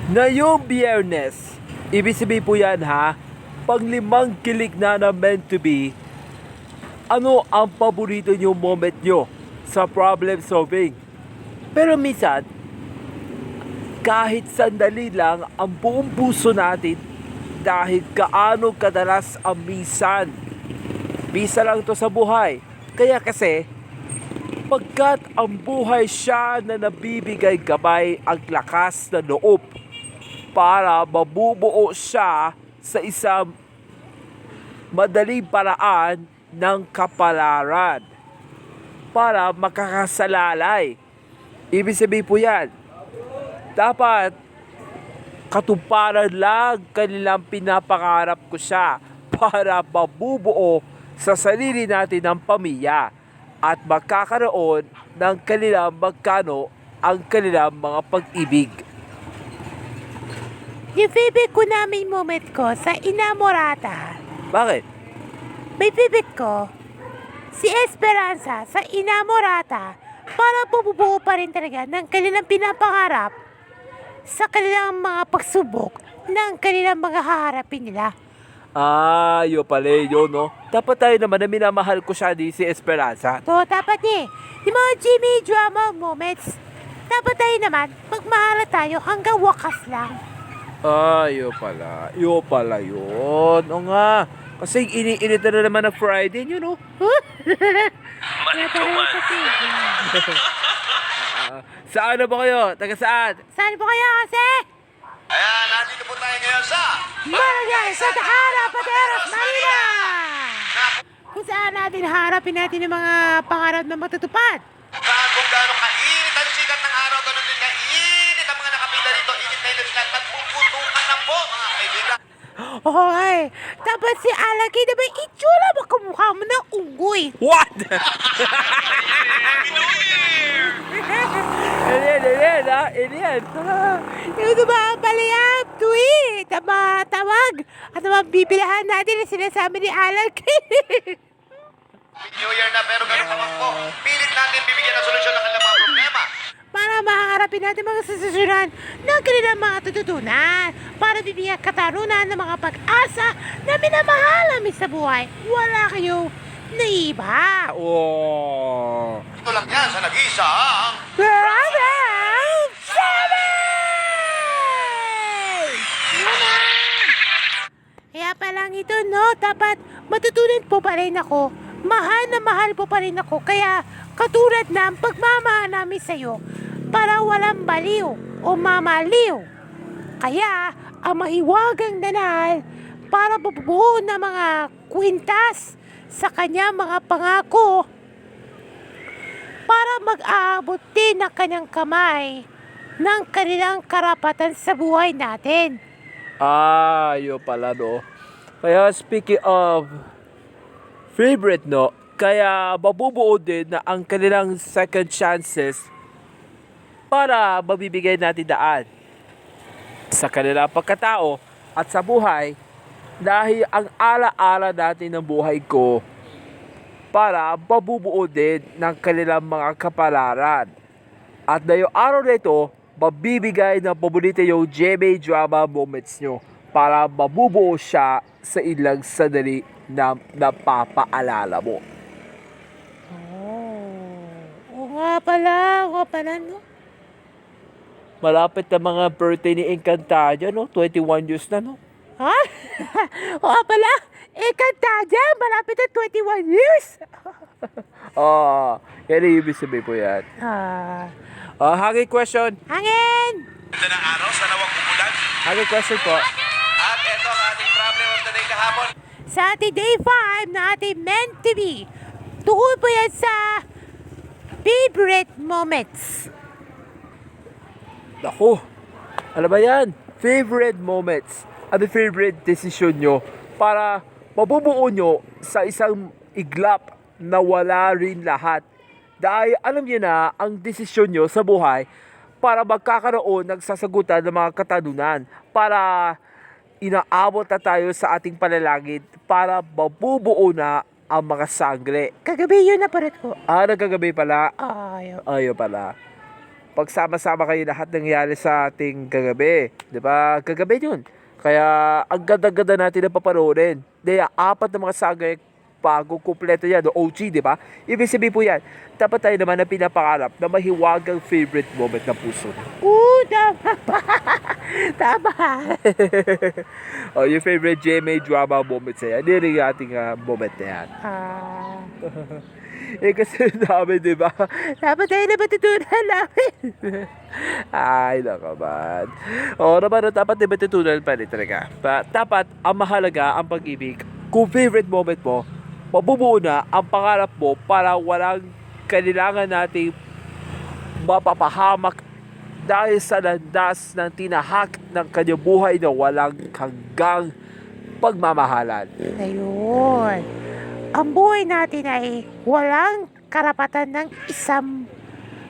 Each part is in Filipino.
Ngayong Biyernes, ibig sabihin po yan ha, pang 5 kilig na meant to be, ano ang paborito nyo moment nyo sa problem solving? Pero minsan, kahit sandali lang ang buong puso natin dahil kaano kadalas ang minsan. Bisa lang to sa buhay. Kaya kasi, pagkat ang buhay siya na nabibigay gabay ang lakas na loob para mabubuo siya sa isang madaling paraan ng kapalaran para makakasalalay. Ibig sabihin po yan, dapat katuparan lang kanilang pinapangarap ko siya para mabubuo sa sarili natin ng pamilya at magkakaroon ng kanilang magkano ang kanilang mga pag-ibig. Yung favorite ko namin moment ko sa Inamorata. Bakit? May favorite ko, si Esperanza sa Inamorata para bubuo pa rin talaga ng kanilang pinapangarap sa kanilang mga pagsubok ng kanilang mga haharapin nila. Yun pala yun, no? Dapat tayo naman na minamahal ko siya di si Esperanza. So, dapat yung mga Jimmy drama moments, dapat tayo naman, magmahal tayo hanggang wakas lang. Yun pala. Yun pala yun. O nga. Kasi iniinit na naman ng Friday yun, no? Saan na ba kayo? Taga saan? Saan po kayo kasi? Ayan, nandito po tayo ngayon sa Barangay Santa Ana, Pateros, Manila! Kung saan natin harapin natin yung mga pangarap na matutupad. kung gaano kainit ang sikat ng araw, ganun din kainit ang mga nakapila dito. Init na init sila at puputukan na po, mga kaibigan. Oo nga eh. Dapat si Alaki na may itsura makamukha mo ng unggoy. What? Alien, ha? Alien. Yung tumabaliyap, tweet, tawag, at bibilahan natin ang sinasabi ni Alaki. New Year na pero ganun naman po. Pilit natin bibigyan ng solusyon ng kanilang mga problema. Para makaharapin natin mga sasasunan ng kanilang mga tututunan. Para bibigyan katarunan ng mga pag-asa na minamahal namin sa buhay. Wala kayo naiba. Oh. Ito lang yan sa nag-iisang Brother! Seven! Yun na! Kaya pa lang ito, no? Dapat matutunan po pa rin ako. Mahal na mahal po pa rin ako. Kaya katulad ng pagmamahal namin sa'yo para walang baliw o mamaliw. Kaya ang mahiwagang danal para bubuo ng mga kwintas sa kanya mga pangako para mag-aabot din ng kanyang kamay ng kanilang karapatan sa buhay natin. Yun pala, no? Kaya speaking of favorite, no? Kaya mabubuo din na ang kanilang second chances para mabibigay natin daan sa kanilang pagkatao at sa buhay dahil ang ala-ala natin ng buhay ko para mabubuo din ng kanilang mga kapalaran. At na yung araw na ito, mabibigay ng paborito yung GMA drama moments nyo para mabubuo siya sa ilang sandali na napapaalala mo. Oo nga pala, no? Malapit na mga birthday ni Encantadia, no? 21 years na, no? Ha? Oo pala, Encantadia, malapit na 21 years. Yan ang ibig sabihin po yan. Hanging question. Hangin! Ganda ng araw, sana wag umulan. Hanging question po. At ito ang ating problem of the day kahapon. Sa ating day 5 na ating meant to be, tungkol po yan sa favorite moments. Naku, ano ba yan? Favorite moments. Ano favorite decision nyo para mabubuo nyo sa isang iglap na wala rin lahat. Dahil alam nyo na ang desisyon nyo sa buhay para magkakaroon ng sasagutan ng mga katanungan. Para inaabot na tayo sa ating panalangin para mabubuo na ang mga sangre. Kagabi yun na palit ko. Nagkagabi pala. Ayaw. Ayaw pala. pagsama-sama kayo lahat nangyari sa ating kagabi. Di ba? Kagabi yun. Kaya ang ganda-ganda natin na papanoorin. Dahil 4 na mga sagay bago kumpleto yan, o OG, di ba? Ibig sabihin po yan, dapat tayo naman na pinapangarap na mahiwagang favorite moment ng puso. Tama pa. Tama. Yung favorite GMA drama moments na yan. Hindi rin yung ating moment na yan. Kasi namin, di ba? Dapat tayo na matutunan namin. Ay, nakaman. Oo naman, dapat di matutunan pa rin talaga. Dapat, ang mahalaga, ang pag-ibig, kung favorite moment mo, mabubuo na ang pangarap mo para walang kailangan nating mapapahamak dahil sa landas ng tinahak ng kanyang buhay na walang hanggang pagmamahalan. Ayun. Ang buhay natin ay walang karapatan ng isang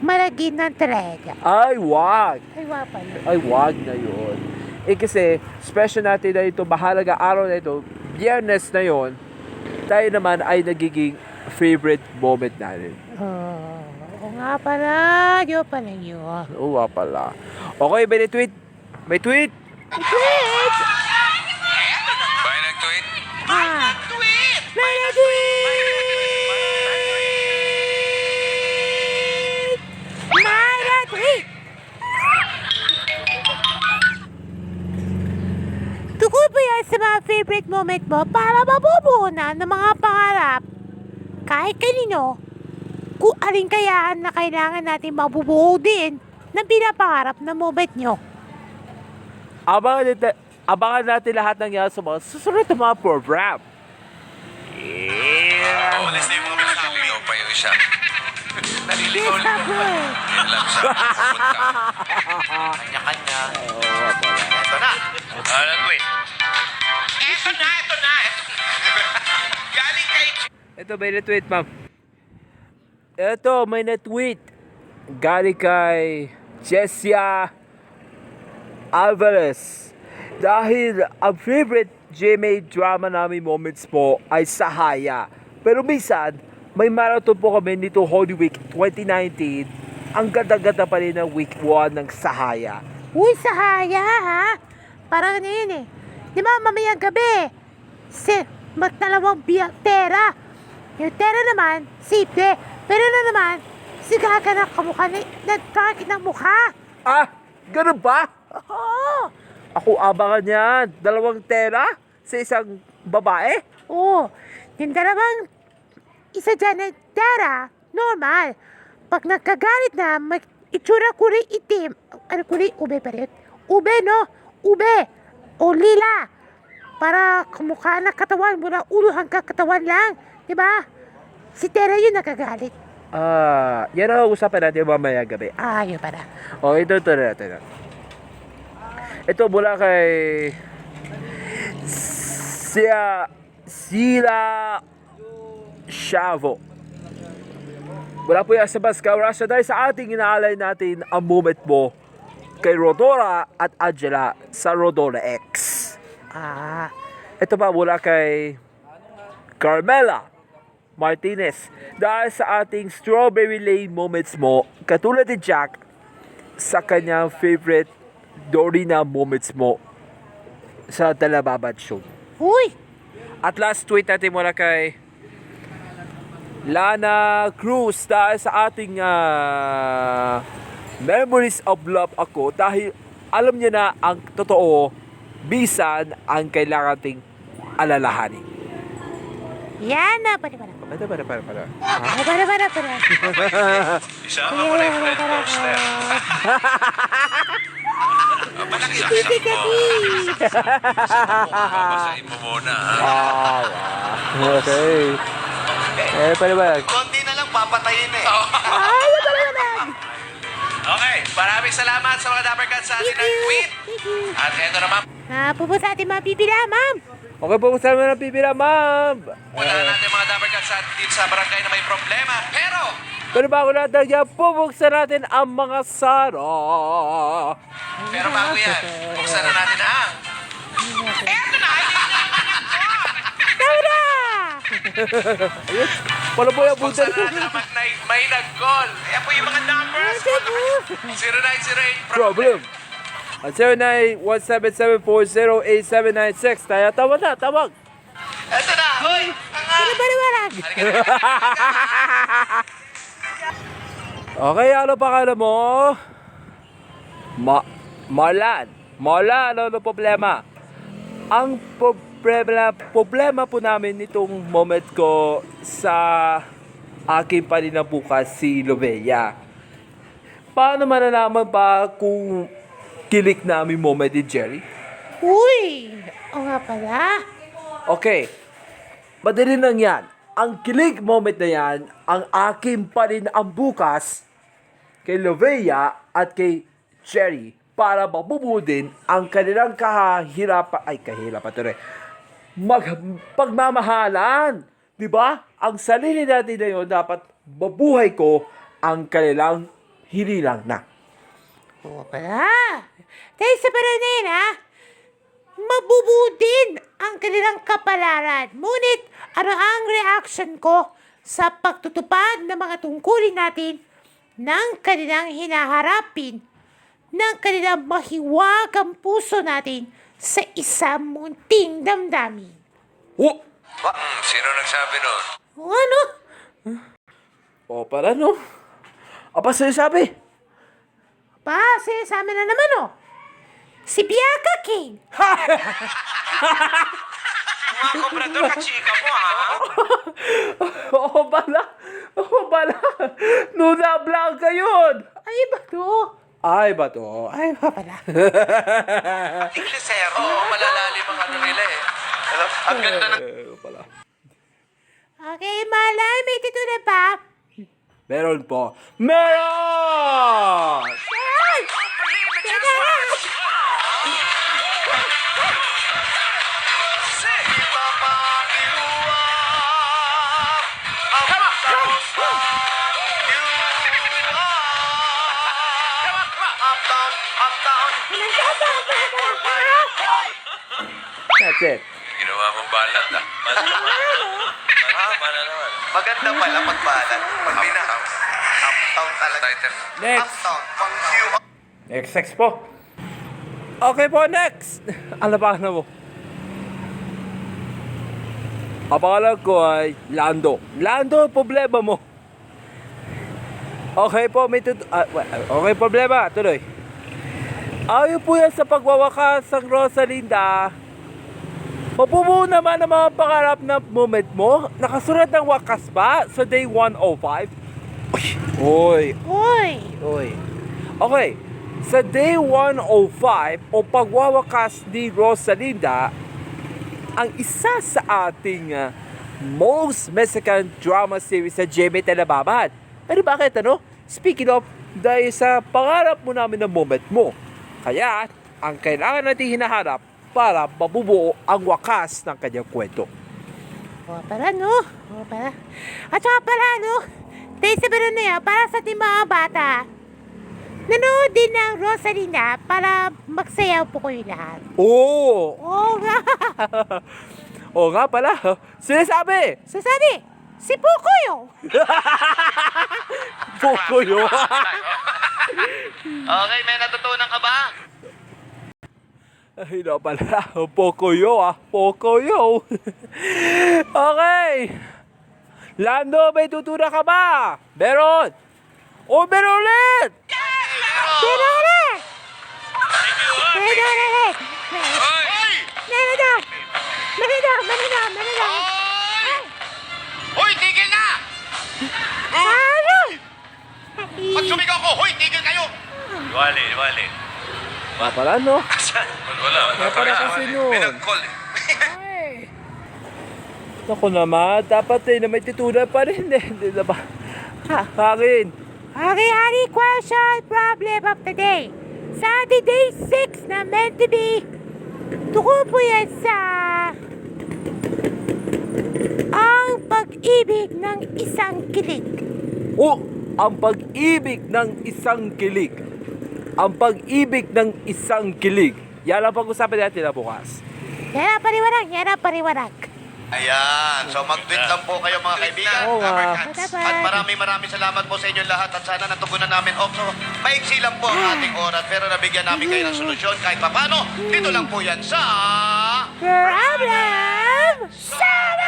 malagin ng trahedya. Ay, wag! Ay, wapa yun. Ay, wag na yun. Kasi, special natin na ito, mahalaga araw na ito, Biyernes na yon, tayo naman ay nagiging favorite moment natin. Oo nga pala. Yun pala yun. Oo nga pala. Okay, may tweet. May tweet. Tweet! May nag-tweet? Ah, Tweet! may tweet! May tweet! Tungkol po yan sa mga favorite moment mo para mabubuo na ng mga pangarap kahit kanino kung alin kayaan na kailangan natin mabubuo din ng pinapangarap na moment nyo. Abangan natin lahat ng yan sa mga susunod na mga program. Oo, naliligaw pa yung isa. Naliligaw Yes, lang. Papa. Yan lang siya. Pupunta. Kanya-kanya. Ito na. Nag-tweet? Ito na. Galing kay... Ito, may na-tweet, ma'am. Ito, may na-tweet. Galing kay Jessia Alvarez. Dahil ang favorite GMA drama namin moments po ay Sahaya. Pero minsan, may marathon po kami nito Holy Week 2019. Ang ganda-ganda pa rin ng week 1 ng Sahaya. Uy, Sahaya, ha? Parang ano yun eh. Di ba, mamayang gabi, magdalawang tera. Yung tera naman, simple. Pero na naman, sigaga ng kamukha na nagkakit ng mukha. Ah, ganun ba? Oo. Ako abangan yan. 2 tera sa isang babae? Oo. Yung dalawang isa dyan na tera, normal. Pag nagkagalit na, may itsura kulay itim. Ano kulay? Ube pa rin. Ube, no? Ube. O lila. Para kumukha na katawan mula ulo hanggang katawan lang. Diba? Si Tera yun nakagalit. Yan ang usapan natin mamaya gabi. Yun para. O, ito natin. Ito mula kay Sila Shavo. Wala po yan sa Bascaw, Russia dahil sa ating inaalay natin ang moment mo kay Rodora at Angela sa Rodora X. Ito pa mula kay Carmela Martinez dahil sa ating Strawberry Lane moments mo katulad ni Jack sa kanyang favorite Dorina moments mo sa Talababad Show. Uy! At last tweet natin mula kay Lana Cruz dahil sa ating Memories of Love ako dahil alam niya na ang totoo bisan ang kailangan nating alalahanin. Yan na. Para. Para. Isama mo na yung friend toaster. Malaki sa Kasi mo. Babasahin mo muna, ha? Okay. Para. Konti na lang, papatayin eh. Okay, maraming salamat sa mga Dapper Cats sa ating nag-tweet. At eto naman, Pupo sa ating mga pipila, ma'am. Okay po, kasama na pipila, ma'am. wala natin mga Dapper Cats dito sa barangay na may problema. Pero bago natin yan, bubuksan natin ang mga sara. Pero bago yan, buksan na natin ang... Eto na! Tara! Ayun. Wala po yung Kung buta. saan naman may nag-call. Ayan po yung mga numbers. 0908 Problem. At 0917740876. Kaya tawag na, tawag. Ito na. Hoy. Baliwanag. Okay, ano pangalan mo? Marlan. Marlan, ano problema? Ang problema po namin nitong moment ko sa aking paninabukas si Lovea. Paano malalaman pa kung kilik namin moment ni Jerry? Uy! O nga pala. Okay, madali lang yan. Ang kilig moment na yan, ang aking paninabukas kay Lovea at kay Jerry para mabubuo din ang kanilang kahirapan to rin. Pagmamahalan. Di ba? Ang sarili natin na yun, dapat mabuhay ko ang kanilang hinilang na. O nga pala. Dahil sa parang na yun, ha? Mabubuo din ang kanilang kapalaran. Ngunit, ano ang reaction ko sa pagtutupad ng mga tungkulin natin ng kanilang hinaharapin, ng kanilang mahiwagang puso natin sa isang munting damdamin. Oh! Sino nagsabi nun? O ano? O, para no? Apa sinasabi? Pa, sinasabi na naman, oh. Si Bianca King. Mga komprador, kachika mo ha. Oo pala. Oo pala. Nuna Blanca yun. Ay, ba to? Ay ba to? Ay, ba pala? Inglesero. Oo, malalalim ang ano nila eh. Ang ganda ng... Pala. Okay, malay, may titulan pa. Meron po. Meron! Ay! Teka! That's it. Ginawa mong balat ah. Mana naman. Maganda pala pagbalat. Pag binahaw. Uptown talaga. Title. Next. Uptown. Pang Q. XX po. Okay po, next. Ano pa na mo? Ang pangalan ko ay Lando. Lando, problema mo. Okay po, okay, problema. Tuloy. Ayaw po yan sa pagwawakas ng Rosalinda. Mabubuo naman ang mga pangarap na moment mo. Nakasulat ng wakas ba sa day 105? Uy, Uy! uy. Okay, sa day 105 o pagwawakas ni Rosalinda, ang isa sa ating most Mexican drama series sa GMA Telebabad. Pero bakit ano? Speaking of, dahil sa pangarap mo namin ng moment mo. Kaya, ang kailangan natin hinaharap para mabubuo ang wakas ng kanyang kwento. O pala, no? O pala. At saka pala, no? Dahil sa meron na yan, para sa ating mga bata, nanood din ng Rosalinda para magsayaw po kayo lahat. Oo! Oo nga! Oo nga pala. Sinasabi! Sasabi, si Pukoyo! Pokoyo! Okay, may natutunan ka ba? Ay, na pala. Pokoyo ah. Pokoyo. Okay. Lando, may tutura ka ba? Meron. O, meron ulit! Pero ulit! Pero ulit! Hoy! Meron daw! Meron daw! Meron daw! Meron daw! Hoy! Hoy, tigil na! Ano? Pag sumigaw ko, hoy, tigil kayo! Wali. Ah, pala, no? Wala. pala kasi nun. May nag-call eh. Ako naman, dapat na may tutura pa rin. Hindi na ba? Akin. Okay, question problem of the day. Saturday 6 na meant to be. Tuko po yan sa ang pag-ibig ng isang kilig. Oh, ang pag-ibig ng isang kilig. Ang pag-ibig ng isang kilig. Yan ang pag-usapan natin na bukas. Yan ang paliwanag, yan ang paliwanag. Ayan. So mag-tweet lang po kayo mga kaibigan. Oo, Dapper ah. Cats. Dapat. At maraming salamat po sa inyong lahat at sana natugunan namin. So, maiksi lang po ang ating oras pero nabigyan namin kayo ng solusyon kahit papano. Dito lang po yan sa... Problem solved!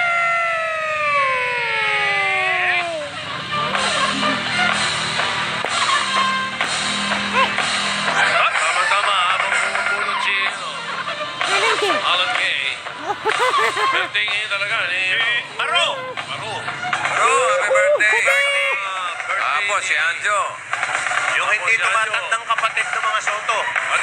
Tama-tama, habang pumupulot si Alam ko. Alan Kay. Birthday ngayon talaga ni... Maro! Maro! Bro, happy birthday! Birthday Apo, si Anjo. Yung hindi tumatandang kapatid ng mga Soto. At